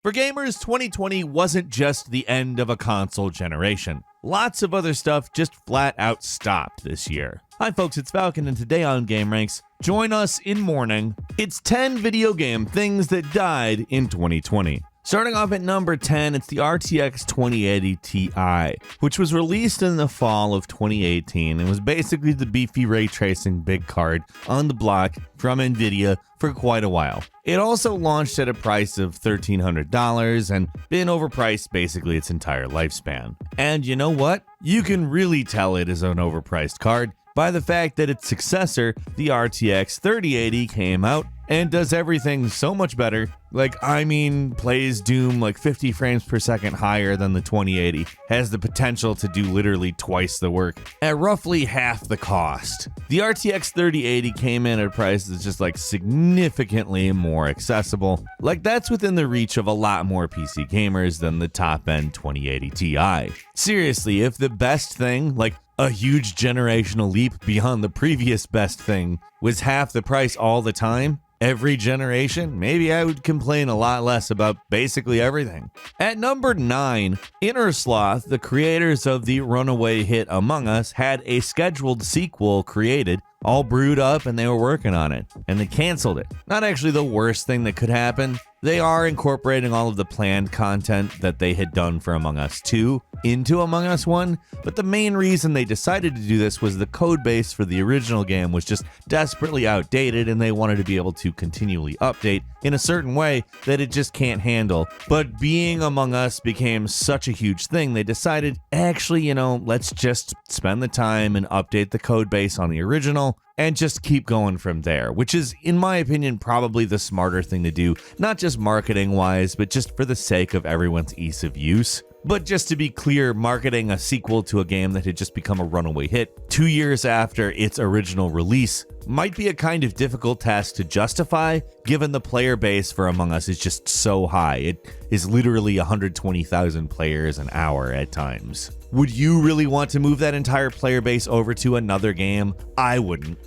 For gamers, 2020 wasn't just the end of a console generation. Lots of other stuff just flat out stopped this year. Hi folks, it's Falcon, and today on GameRanx, join us in mourning. It's 10 video game things that died in 2020. Starting off at number 10, it's the RTX 2080 Ti, which was released in the fall of 2018 and was basically the beefy ray tracing big card on the block from Nvidia for quite a while. It also launched at a price of $1,300 and been overpriced basically its entire lifespan. And you know what? You can really tell it is an overpriced card by the fact that its successor, the RTX 3080, came out and does everything so much better. Plays Doom like 50 frames per second higher than the 2080, has the potential to do literally twice the work at roughly half the cost. The RTX 3080 came in at a price that's just significantly more accessible. That's within the reach of a lot more PC gamers than the top-end 2080 Ti. Seriously, if the best thing, a huge generational leap beyond the previous best thing, was half the price all the time, every generation, maybe I would complain a lot less about basically everything. At number 9, Innersloth, the creators of the runaway hit Among Us, had a scheduled sequel created, all brewed up, and they were working on it, and they canceled it. Not actually the worst thing that could happen. They are incorporating all of the planned content that they had done for Among Us 2 into Among Us 1, but the main reason they decided to do this was the code base for the original game was just desperately outdated, and they wanted to be able to continually update in a certain way that it just can't handle. But being Among Us became such a huge thing, they decided, actually, let's just spend the time and update the code base on the original and just keep going from there, which is, in my opinion, probably the smarter thing to do, not just marketing-wise, but just for the sake of everyone's ease of use. But just to be clear, marketing a sequel to a game that had just become a runaway hit 2 years after its original release might be a kind of difficult task to justify, given the player base for Among Us is just so high. It is literally 120,000 players an hour at times. Would you really want to move that entire player base over to another game? I wouldn't.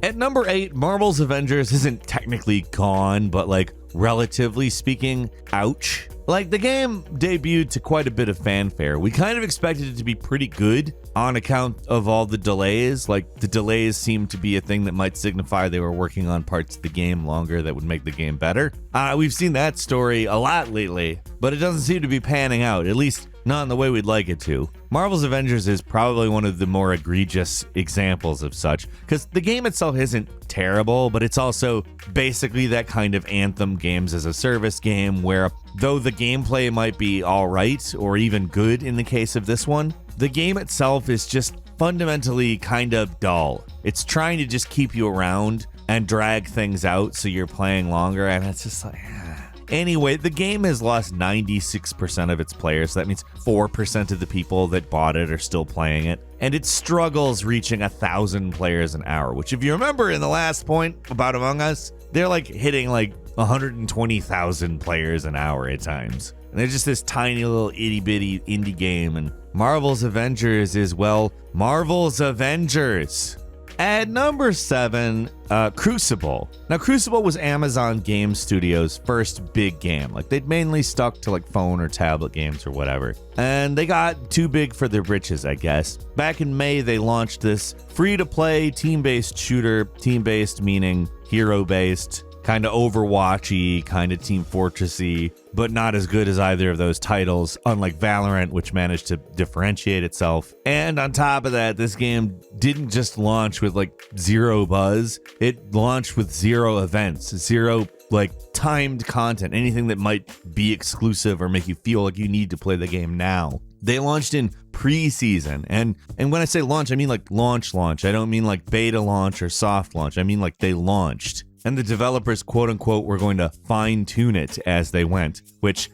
At number 8, Marvel's Avengers isn't technically gone, but relatively speaking, ouch. The game debuted to quite a bit of fanfare. We kind of expected it to be pretty good on account of all the delays. The delays seemed to be a thing that might signify they were working on parts of the game longer that would make the game better. We've seen that story a lot lately, but it doesn't seem to be panning out, at least not in the way we'd like it to. Marvel's Avengers is probably one of the more egregious examples of such, because the game itself isn't terrible, but it's also basically that kind of Anthem games as a service game where, though the gameplay might be alright or even good in the case of this one, the game itself is just fundamentally kind of dull. It's trying to just keep you around and drag things out so you're playing longer, and it's just Anyway, the game has lost 96% of its players, so that means 4% of the people that bought it are still playing it, and it struggles reaching 1,000 players an hour, which, if you remember in the last point about Among Us, they're like hitting 120,000 players an hour at times. And they're just this tiny little itty-bitty indie game, and Marvel's Avengers is, well, Marvel's Avengers. At number 7, Crucible. Now, Crucible was Amazon Game Studios' first big game. They'd mainly stuck to phone or tablet games or whatever. And they got too big for their britches, I guess. Back in May, they launched this free-to-play, team-based shooter. Team-based meaning hero-based, kind of Overwatch-y, kind of Team Fortress-y, but not as good as either of those titles, unlike Valorant, which managed to differentiate itself. And on top of that, this game didn't just launch with zero buzz, it launched with zero events, zero timed content, anything that might be exclusive or make you feel like you need to play the game now. They launched in pre-season, and when I say launch, I mean launch. I don't mean beta launch or soft launch. I mean they launched. And the developers, quote-unquote, were going to fine-tune it as they went, which,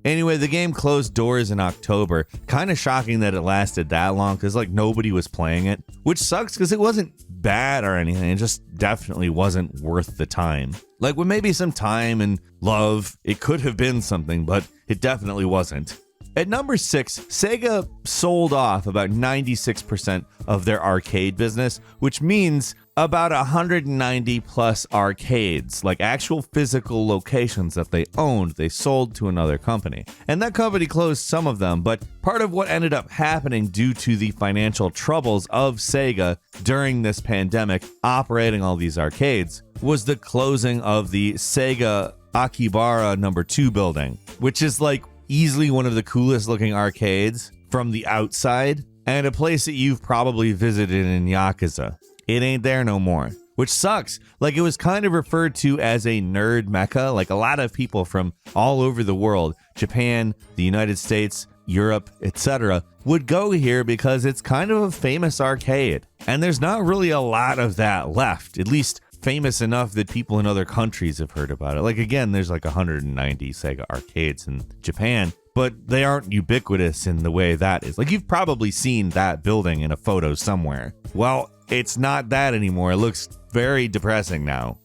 Anyway, the game closed doors in October. Kind of shocking that it lasted that long, because nobody was playing it, which sucks because it wasn't bad or anything. It just definitely wasn't worth the time. With maybe some time and love, it could have been something, but it definitely wasn't. At number 6, Sega sold off about 96% of their arcade business, which means about 190 plus arcades, like actual physical locations that they owned, they sold to another company. And that company closed some of them, but part of what ended up happening due to the financial troubles of Sega during this pandemic operating all these arcades was the closing of the Sega Akihabara number 2 building, which is like easily one of the coolest looking arcades from the outside and a place that you've probably visited in Yakuza. It ain't there no more, which sucks. Like, it was kind of referred to as a nerd mecca. Like, a lot of people from all over the world, Japan, the United States, Europe, etc., would go here because it's kind of a famous arcade. And there's not really a lot of that left, at least famous enough that people in other countries have heard about it. Like, again, there's like 190 Sega arcades in Japan, but they aren't ubiquitous in the way that is. Like, you've probably seen that building in a photo somewhere. Well, it's not that anymore. It looks very depressing now.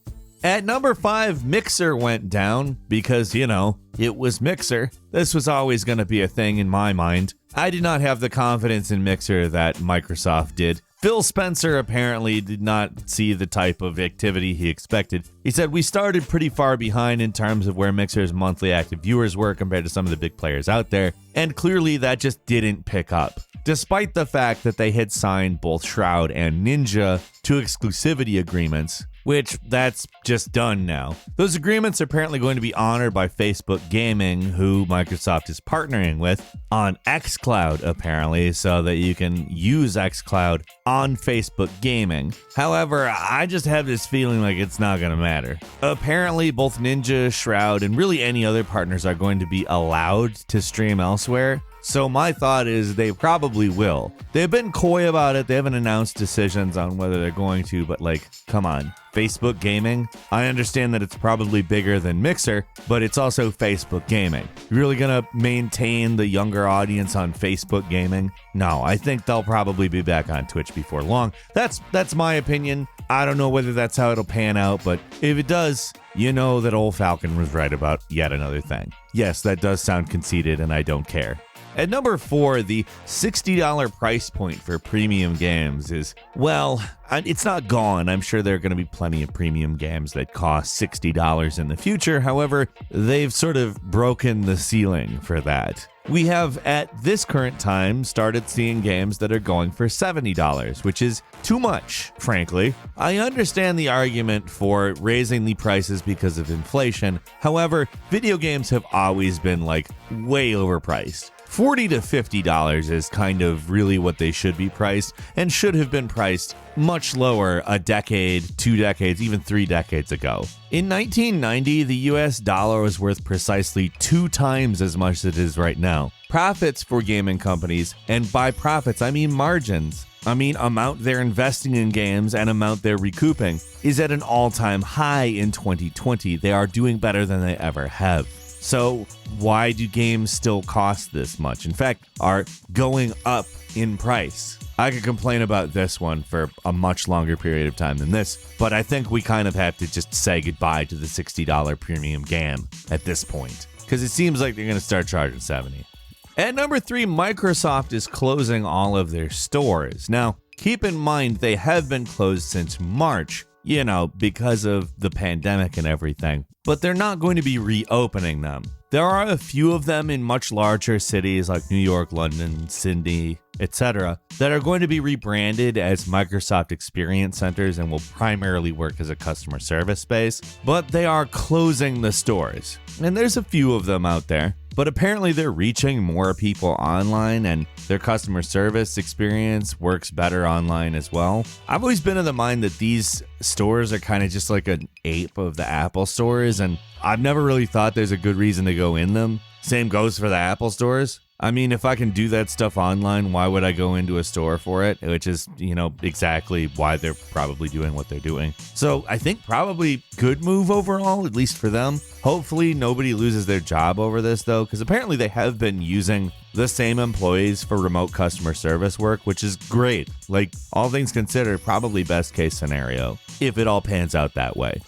At number 5, Mixer went down because, it was Mixer. This was always going to be a thing in my mind. I did not have the confidence in Mixer that Microsoft did. Phil Spencer apparently did not see the type of activity he expected. He said, "We started pretty far behind in terms of where Mixer's monthly active viewers were compared to some of the big players out there, and clearly that just didn't pick up." Despite the fact that they had signed both Shroud and Ninja to exclusivity agreements, which that's just done now. Those agreements are apparently going to be honored by Facebook Gaming, who Microsoft is partnering with, on xCloud apparently, so that you can use xCloud on Facebook Gaming. However, I just have this feeling like it's not going to matter. Apparently, both Ninja, Shroud, and really any other partners are going to be allowed to stream elsewhere. So my thought is they probably will. They've been coy about it. They haven't announced decisions on whether they're going to, but come on. Facebook Gaming? I understand that it's probably bigger than Mixer, but it's also Facebook Gaming. You really gonna maintain the younger audience on Facebook Gaming? No, I think they'll probably be back on Twitch before long. That's my opinion. I don't know whether that's how it'll pan out, but if it does, you know that old Falcon was right about yet another thing. Yes, that does sound conceited, and I don't care. At number 4, the $60 price point for premium games is, well, it's not gone. I'm sure there are going to be plenty of premium games that cost $60 in the future. However, they've sort of broken the ceiling for that. We have, at this current time, started seeing games that are going for $70, which is too much, frankly. I understand the argument for raising the prices because of inflation. However, video games have always been, way overpriced. $40 to $50 is kind of really what they should be priced, and should have been priced much lower a decade, 2 decades, even 3 decades ago. In 1990, the US dollar was worth precisely 2 times as much as it is right now. Profits for gaming companies, and by profits I mean margins, amount they're investing in games and amount they're recouping, is at an all-time high in 2020. They are doing better than they ever have. So why do games still cost this much? In fact, are going up in price. I could complain about this one for a much longer period of time than this, but I think we kind of have to just say goodbye to the $60 premium game at this point, because it seems like they're going to start charging $70. At number 3, Microsoft is closing all of their stores. Now, keep in mind they have been closed since March, because of the pandemic and everything, but they're not going to be reopening them. There are a few of them in much larger cities like New York, London, Sydney, etc., that are going to be rebranded as Microsoft Experience Centers and will primarily work as a customer service space, but they are closing the stores. And there's a few of them out there, but apparently they're reaching more people online and their customer service experience works better online as well. I've always been of the mind that these stores are kind of just like an ape of the Apple stores, and I've never really thought there's a good reason to go in them. Same goes for the Apple stores. If I can do that stuff online, why would I go into a store for it? Which is, exactly why they're probably doing what they're doing. So I think probably good move overall, at least for them. Hopefully nobody loses their job over this though, because apparently they have been using the same employees for remote customer service work, which is great. All things considered, probably best case scenario, if it all pans out that way.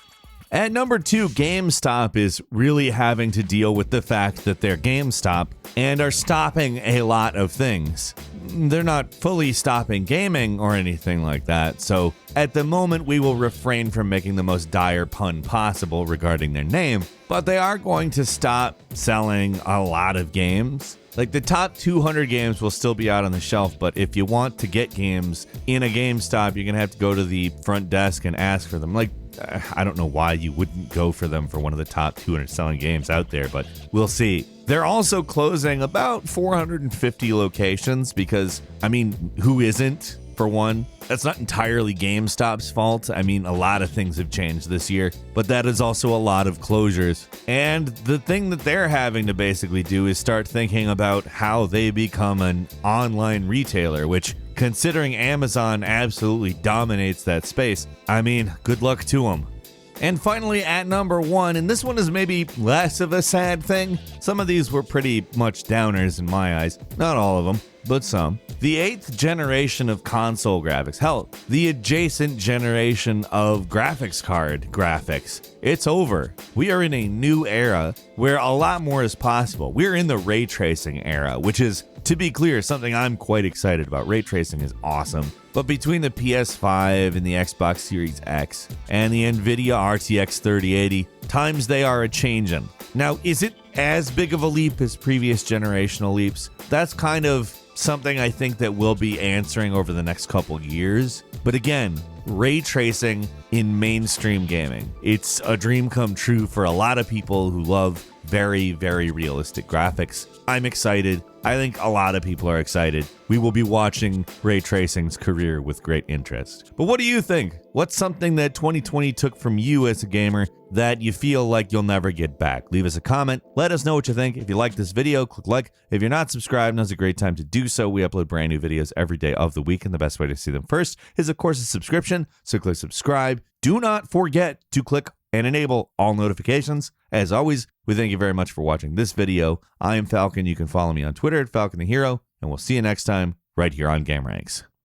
At number 2, GameStop is really having to deal with the fact that they're GameStop and are stopping a lot of things. they're not fully stopping gaming or anything like that, so at the moment we will refrain from making the most dire pun possible regarding their name, but they are going to stop selling a lot of games. Like, the top 200 games will still be out on the shelf, but if you want to get games in a GameStop, you're going to have to go to the front desk and ask for them. Like, I don't know why you wouldn't go for them for one of the top 200 selling games out there, but we'll see. They're also closing about 450 locations because, I mean, who isn't, for one? That's not entirely GameStop's fault. I mean, a lot of things have changed this year, but that is also a lot of closures. And the thing that they're having to basically do is start thinking about how they become an online retailer, which, considering Amazon absolutely dominates that space, I mean, good luck to them. And finally, at number 1, and this one is maybe less of a sad thing. Some of these were pretty much downers in my eyes. Not all of them, but some. The 8th generation of console graphics. Hell, the adjacent generation of graphics card graphics. It's over. We are in a new era where a lot more is possible. We're in the ray tracing era, which is, to be clear, something I'm quite excited about. Ray tracing is awesome. But between the PS5 and the Xbox Series X and the NVIDIA RTX 3080, times they are a-changin'. Now, is it as big of a leap as previous generational leaps? That's kind of something I think that we'll be answering over the next couple years. But again, ray tracing in mainstream gaming. It's a dream come true for a lot of people who love very, very realistic graphics. I'm excited. I think a lot of people are excited. We will be watching ray tracing's career with great interest. But what do you think? What's something that 2020 took from you as a gamer that you feel like you'll never get back? Leave us a comment. Let us know what you think. If you like this video, click like. If you're not subscribed, now's a great time to do so. We upload brand new videos every day of the week, and the best way to see them first is, of course, a subscription. So click subscribe. Do not forget to click and enable all notifications. As always, we thank you very much for watching this video. I am Falcon. You can follow me on Twitter at Falcon the Hero, and we'll see you next time right here on GameRanx.